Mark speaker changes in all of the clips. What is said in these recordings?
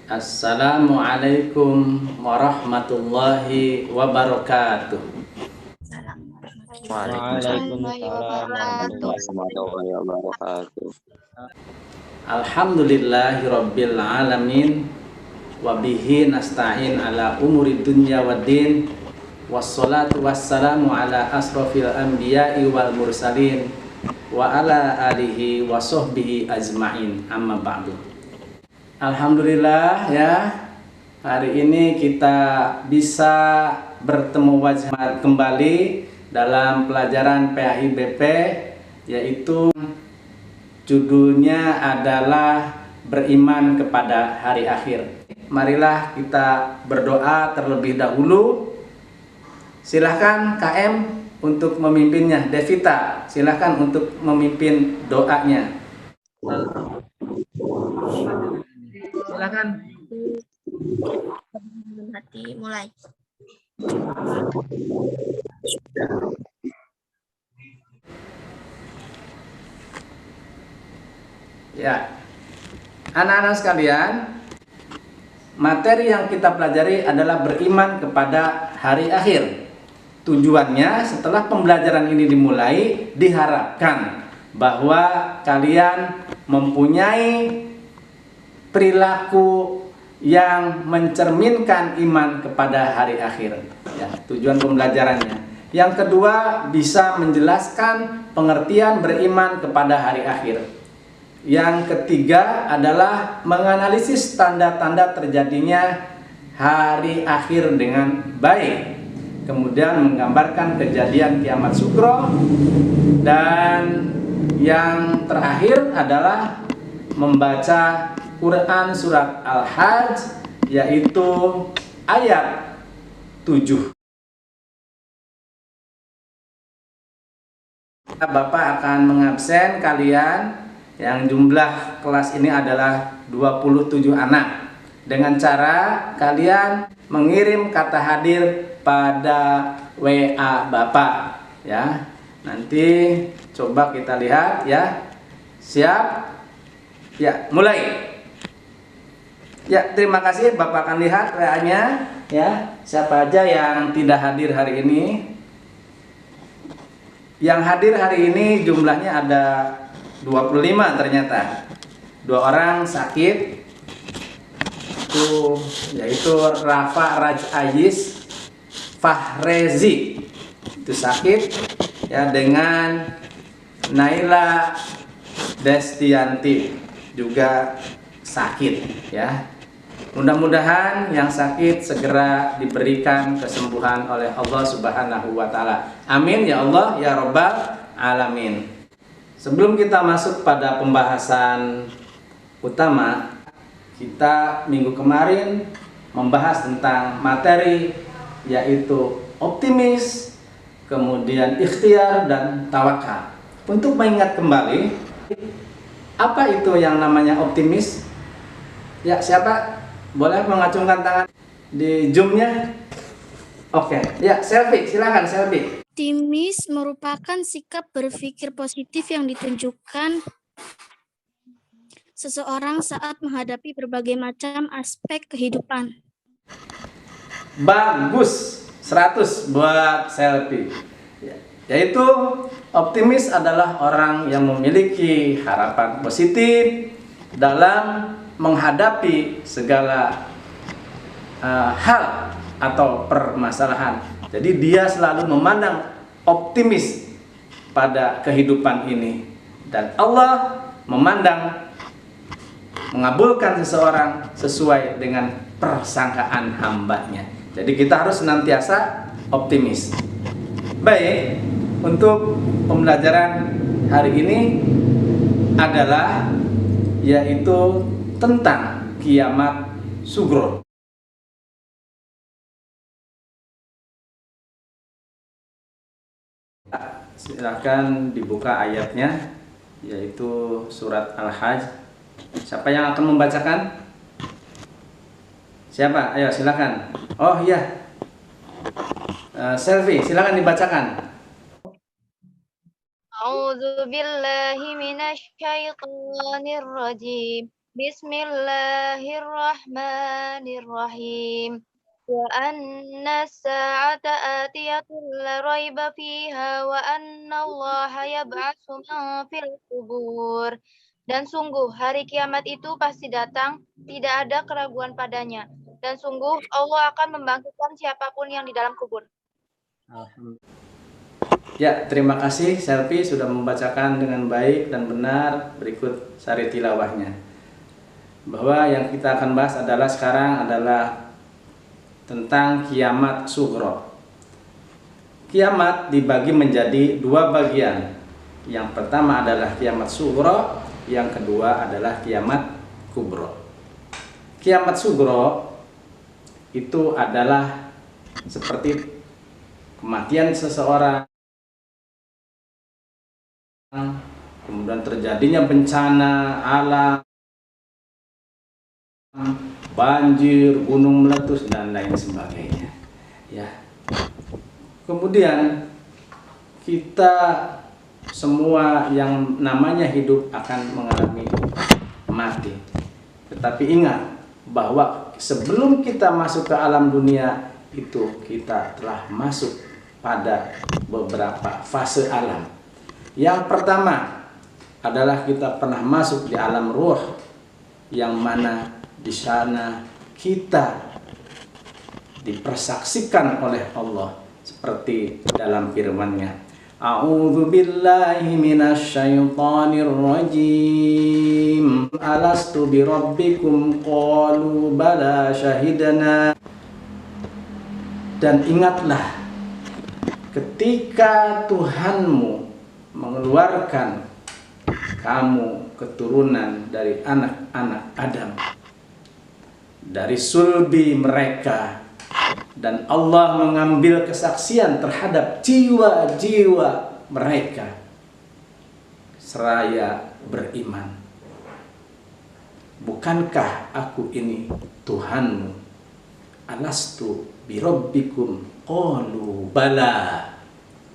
Speaker 1: Assalamualaikum warahmatullahi wabarakatuh.
Speaker 2: Waalaikumsalam warahmatullahi
Speaker 3: Warahmatullahi wabarakatuh.
Speaker 1: Alhamdulillahirabbil alamin wa bihi nasta'in ala umuri dunya waddin wassalatu wassalamu ala asrofil anbiya'i wal mursalin wa ala alihi wa sahbihi ajma'in, amma ba'du. Alhamdulillah ya, hari ini kita bisa bertemu wajah kembali dalam pelajaran PAIBP, yaitu judulnya adalah beriman kepada hari akhir. Marilah kita berdoa terlebih dahulu. Silahkan KM untuk memimpinnya. Devita, silahkan untuk memimpin doanya. Silahkan.
Speaker 4: Hati mulai.
Speaker 1: Ya, anak-anak sekalian, materi yang kita pelajari adalah beriman kepada hari akhir. Tujuannya setelah pembelajaran ini dimulai, diharapkan bahwa kalian mempunyai perilaku yang mencerminkan iman kepada hari akhir. Ya, tujuan pembelajarannya. Yang kedua, bisa menjelaskan pengertian beriman kepada hari akhir. Yang ketiga adalah menganalisis tanda-tanda terjadinya hari akhir dengan baik. Kemudian menggambarkan kejadian kiamat sugro. Dan yang terakhir adalah membaca Quran surat Al-Hajj, yaitu ayat 7. Bapak akan mengabsen kalian yang jumlah kelas ini adalah 27 anak, dengan cara kalian mengirim kata hadir pada WA Bapak ya. Nanti coba kita lihat ya. Siap? Ya, mulai. Ya, terima kasih. Bapak akan lihat WA-nya ya. Siapa aja yang tidak hadir hari ini? Yang hadir hari ini jumlahnya ada 25 ternyata. 2 orang sakit, yaitu Rafa Raj Ayis Fahrezi itu sakit ya, dengan Naila Destianti juga sakit ya. Mudah-mudahan yang sakit segera diberikan kesembuhan oleh Allah Subhanahu wa taala. Amin ya Allah ya Rabbal alamin. Sebelum kita masuk pada pembahasan utama, kita minggu kemarin membahas tentang materi yaitu optimis, kemudian ikhtiar dan tawakal. Untuk mengingat kembali, apa itu yang namanya optimis? Ya, siapa boleh mengacungkan tangan di Zoom-nya? Oke, ya Selvi, silakan Selvi.
Speaker 4: Optimis merupakan sikap berpikir positif yang ditunjukkan seseorang saat menghadapi berbagai macam aspek kehidupan.
Speaker 1: Bagus, 100 buat Selvi. Yaitu optimis adalah orang yang memiliki harapan positif dalam menghadapi segala hal atau permasalahan. Jadi dia selalu memandang optimis pada kehidupan ini, dan Allah memandang mengabulkan seseorang sesuai dengan persangkaan hambanya. Jadi kita harus senantiasa optimis. Baik, untuk pembelajaran hari ini adalah yaitu tentang kiamat sugro. Silakan dibuka ayatnya, yaitu surat Al-Hajj. Siapa yang akan membacakan? Siapa? Ayo silakan. Oh iya, Selvi, silakan dibacakan.
Speaker 5: A'udzu billahi minasy syaithanir rajim. Bismillahirrahmanirrahim. Bismillahirrahmanirrahim. Wa anna as-sa'ata atiyatun la raiba fiha wa anna Allaha yab'atsu man fil qubur. Dan sungguh hari kiamat itu pasti datang, tidak ada keraguan padanya. Dan sungguh Allah akan membangkitkan siapapun yang di dalam kubur.
Speaker 1: Ya, terima kasih Selvi sudah membacakan dengan baik dan benar. Berikut sari tilawahnya. Bahwa yang kita akan bahas adalah sekarang adalah tentang kiamat sughra. Kiamat dibagi menjadi dua bagian. Yang pertama adalah kiamat sughra, yang kedua adalah kiamat kubra. Kiamat sughra itu adalah seperti kematian seseorang, kemudian terjadinya bencana alam, banjir, gunung meletus dan lain sebagainya. Ya. Kemudian kita semua yang namanya hidup akan mengalami mati. Tetapi ingat bahwa sebelum kita masuk ke alam dunia itu kita telah masuk pada beberapa fase alam. Yang pertama adalah kita pernah masuk di alam ruh, yang mana di sana kita dipersaksikan oleh Allah seperti dalam firman-Nya. A'udzu billahi minasyaitonir rajim. Alastu birabbikum qalu bala syahidana. Dan ingatlah ketika Tuhanmu mengeluarkan kamu keturunan dari anak-anak Adam dari sulbi mereka, dan Allah mengambil kesaksian terhadap jiwa-jiwa mereka seraya beriman. Bukankah aku ini Tuhanmu? Alastu birabbikum qalu bala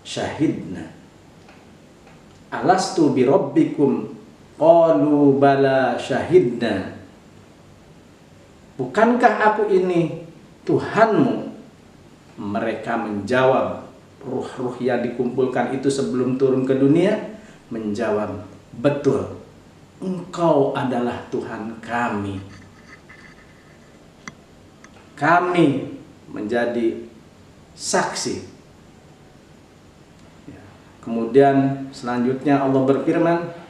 Speaker 1: syahidna. Alastu birabbikum qalu bala syahidna. Bukankah aku ini Tuhanmu? Mereka menjawab, ruh-ruh yang dikumpulkan itu sebelum turun ke dunia menjawab, betul, Engkau adalah Tuhan kami. Kami menjadi saksi. Kemudian selanjutnya Allah berfirman,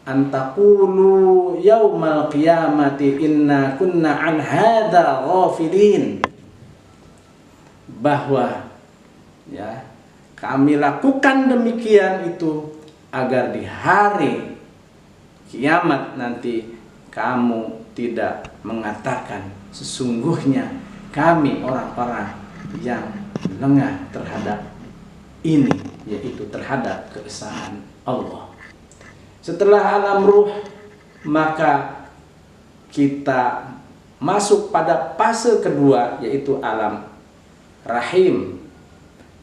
Speaker 1: antaqulu yaumal qiyamati inna kunna an hadza ghafilin. Bahwa ya, kami lakukan demikian itu agar di hari kiamat nanti kamu tidak mengatakan sesungguhnya kami orang-orang yang lengah terhadap ini, yaitu terhadap keesaan Allah. Setelah alam ruh, maka kita masuk pada fase kedua, yaitu alam rahim.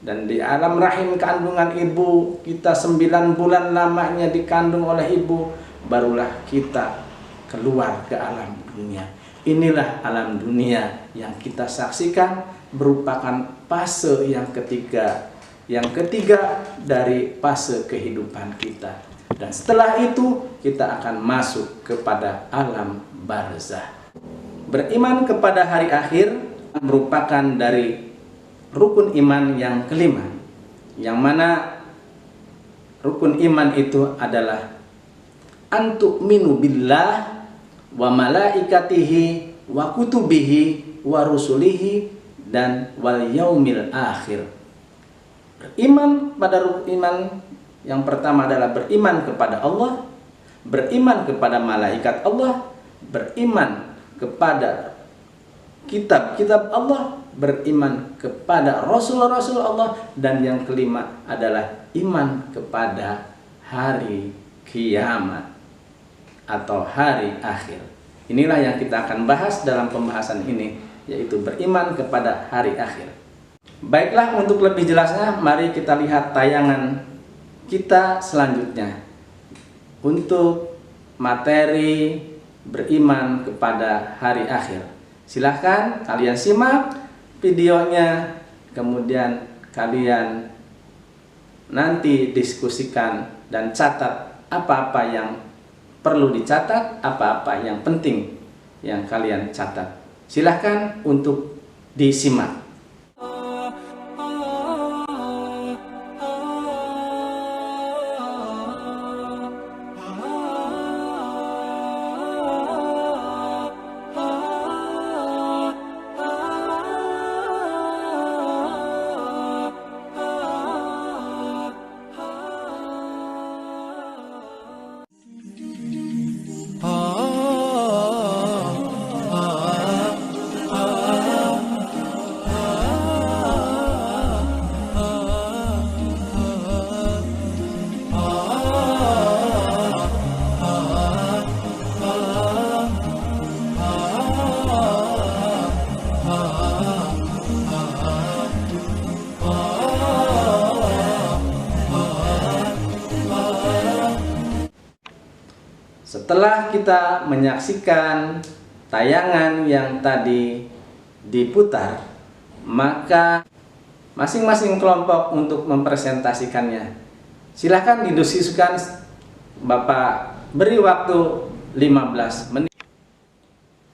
Speaker 1: Dan di alam rahim kandungan ibu, kita 9 bulan lamanya dikandung oleh ibu, barulah kita keluar ke alam dunia. Inilah alam dunia yang kita saksikan, merupakan fase yang ketiga. Yang ketiga dari fase kehidupan kita. Dan setelah itu kita akan masuk kepada alam barzah. Beriman kepada hari akhir merupakan dari rukun iman yang kelima. Yang mana rukun iman itu adalah antu'minu billah wa malaikatihi wa kutubihi wa rusulihi dan wal yaumil akhir. Beriman pada rukun iman yang pertama adalah beriman kepada Allah, beriman kepada malaikat Allah, beriman kepada kitab-kitab Allah, beriman kepada rasul-rasul Allah, dan yang kelima adalah iman kepada hari kiamat atau hari akhir. Inilah yang kita akan bahas dalam pembahasan ini, yaitu beriman kepada hari akhir. Baiklah, untuk lebih jelasnya mari kita lihat tayangan kita selanjutnya. Untuk materi beriman kepada hari akhir. Silahkan kalian simak videonya, kemudian kalian nanti diskusikan dan catat apa-apa yang perlu dicatat, apa-apa yang penting yang kalian catat. Silahkan untuk disimak. Setelah kita menyaksikan tayangan yang tadi diputar, maka masing-masing kelompok untuk mempresentasikannya. Silahkan didiskusikan, Bapak beri waktu 15 menit.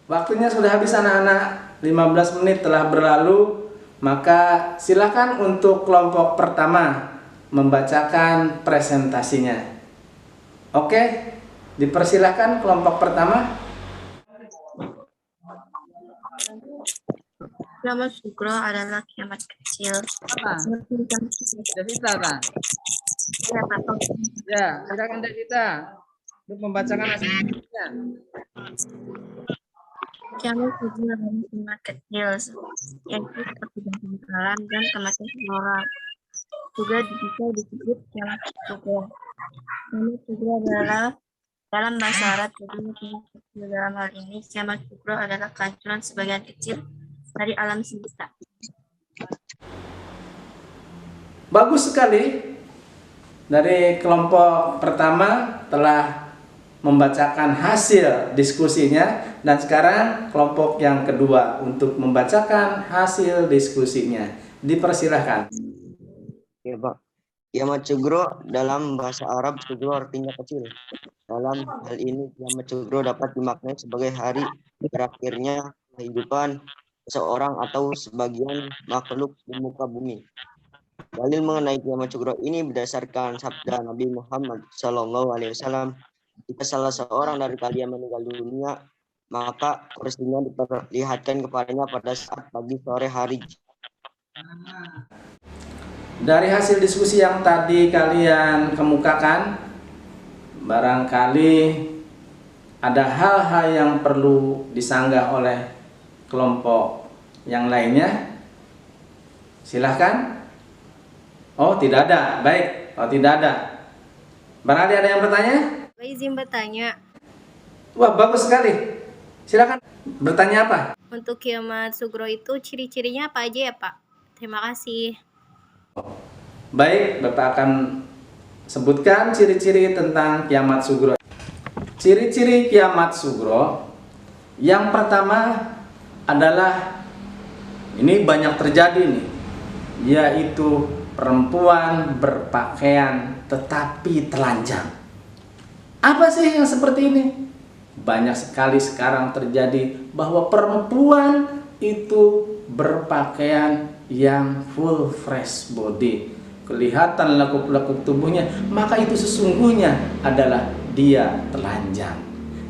Speaker 1: Waktunya sudah habis anak-anak, 15 menit telah berlalu, maka silahkan untuk kelompok pertama membacakan presentasinya. Oke? Dipersilahkan kelompok pertama.
Speaker 6: Kiamat Sugro adalah kiamat kecil.
Speaker 1: Apa? Devita kan? Ya, silakan Devita untuk membacakan hasilnya.
Speaker 6: Kiamat Sugro adalah kiamat kecil, yaitu perpindahan alam dan kematian orang. Juga bisa disebut kiamat Sugro. Kiamat Sugro adalah dalam bahasa Arab, dalam hal ini kiamat Sugro adalah kehancuran sebagian kecil dari alam semesta.
Speaker 1: Bagus sekali. Dari kelompok pertama telah membacakan hasil diskusinya, dan sekarang kelompok yang kedua untuk membacakan hasil diskusinya. Dipersilahkan.
Speaker 2: Ya, Pak. Kiamat Sugro dalam bahasa Arab Sugro artinya kecil. Dalam hal ini kiamat Sugro dapat dimaknai sebagai hari berakhirnya kehidupan seseorang atau sebagian makhluk di muka bumi. Dalil mengenai kiamat Sugro ini berdasarkan sabda Nabi Muhammad SAW. Jika salah seorang dari kalian meninggal dunia, maka peristiwa diperlihatkan kepadanya pada saat pagi sore hari.
Speaker 1: Dari hasil diskusi yang tadi kalian kemukakan, barangkali ada hal-hal yang perlu disanggah oleh kelompok yang lainnya. Silahkan. Oh, tidak ada. Baik. Oh, tidak ada. Barangkali ada yang bertanya?
Speaker 7: Izin bertanya,
Speaker 1: Wah, bagus sekali. Silahkan. Bertanya apa?
Speaker 7: untuk kiamat Sugro itu ciri-cirinya apa aja ya, Pak? Terima kasih.
Speaker 1: Baik, Bapak akan sebutkan ciri-ciri tentang kiamat Sugro. Ciri-ciri kiamat Sugro yang pertama adalah, ini banyak terjadi nih, yaitu perempuan berpakaian tetapi telanjang. Apa sih yang seperti ini? Banyak sekali sekarang terjadi bahwa perempuan itu berpakaian yang full fresh body, kelihatan lekuk-lekuk tubuhnya, maka itu sesungguhnya adalah dia telanjang.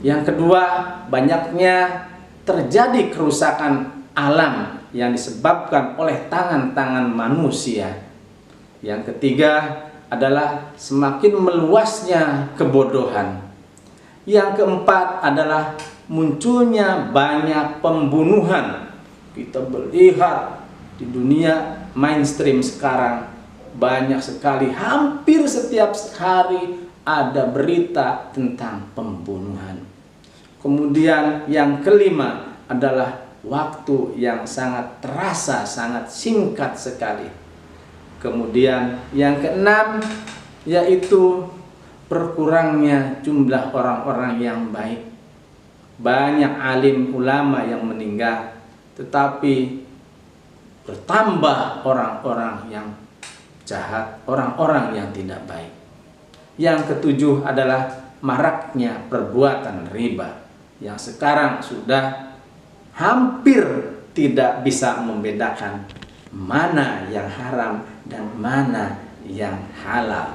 Speaker 1: Yang kedua, banyaknya terjadi kerusakan alam yang disebabkan oleh tangan-tangan manusia. Yang ketiga adalah semakin meluasnya kebodohan. Yang keempat adalah munculnya banyak pembunuhan. Kita melihat di dunia mainstream sekarang banyak sekali, hampir setiap hari ada berita tentang pembunuhan. Kemudian yang kelima adalah waktu yang sangat terasa, sangat singkat sekali. Kemudian yang keenam yaitu berkurangnya jumlah orang-orang yang baik. banyak alim ulama yang meninggal, tetapi bertambah orang-orang yang jahat, orang-orang yang tidak baik. Yang ketujuh adalah maraknya perbuatan riba yang sekarang sudah hampir tidak bisa membedakan mana yang haram dan mana yang halal.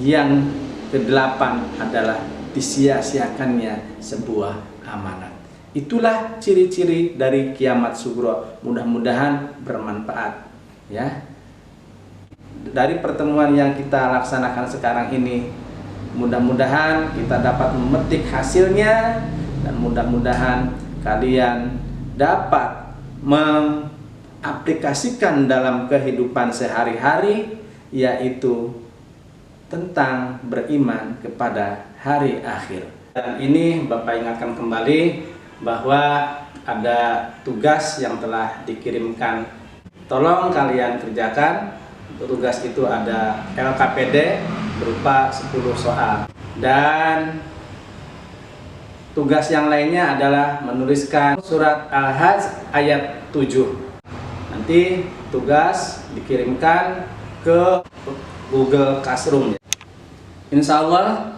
Speaker 1: Yang kedelapan adalah disia-siakannya sebuah amanat. Itulah ciri-ciri dari kiamat sugro. Mudah-mudahan bermanfaat, ya. Dari pertemuan yang kita laksanakan sekarang ini, mudah-mudahan kita dapat memetik hasilnya, dan mudah-mudahan kalian dapat mengaplikasikan dalam kehidupan sehari-hari, yaitu tentang beriman kepada hari akhir. Dan ini Bapak ingatkan kembali bahwa ada tugas yang telah dikirimkan, tolong kalian kerjakan. Tugas itu ada LKPD berupa 10 soal, dan tugas yang lainnya adalah menuliskan surat Al-Hajj ayat 7. Nanti tugas dikirimkan ke Google Classroom. Insya Allah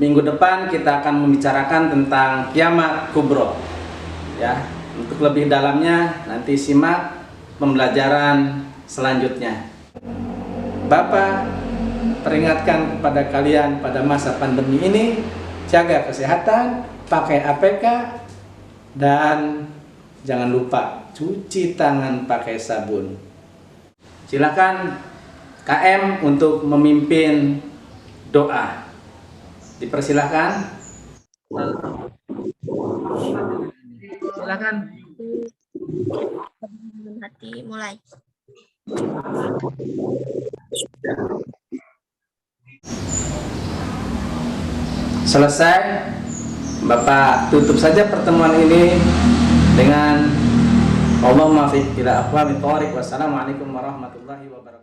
Speaker 1: minggu depan kita akan membicarakan tentang kiamat kubro, ya. Untuk lebih dalamnya nanti simak pembelajaran selanjutnya. Bapak peringatkan kepada kalian pada masa pandemi ini, jaga kesehatan, pakai APK, dan jangan lupa cuci tangan pakai sabun. Silakan KM untuk memimpin doa. Dipersilahkan. Silakan.
Speaker 6: Hati mulai.
Speaker 1: Selesai, Bapak tutup saja pertemuan ini dengan Allahumma fi ila aqwamit thoriq. Wassalamualaikum warahmatullahi wabarakatuh.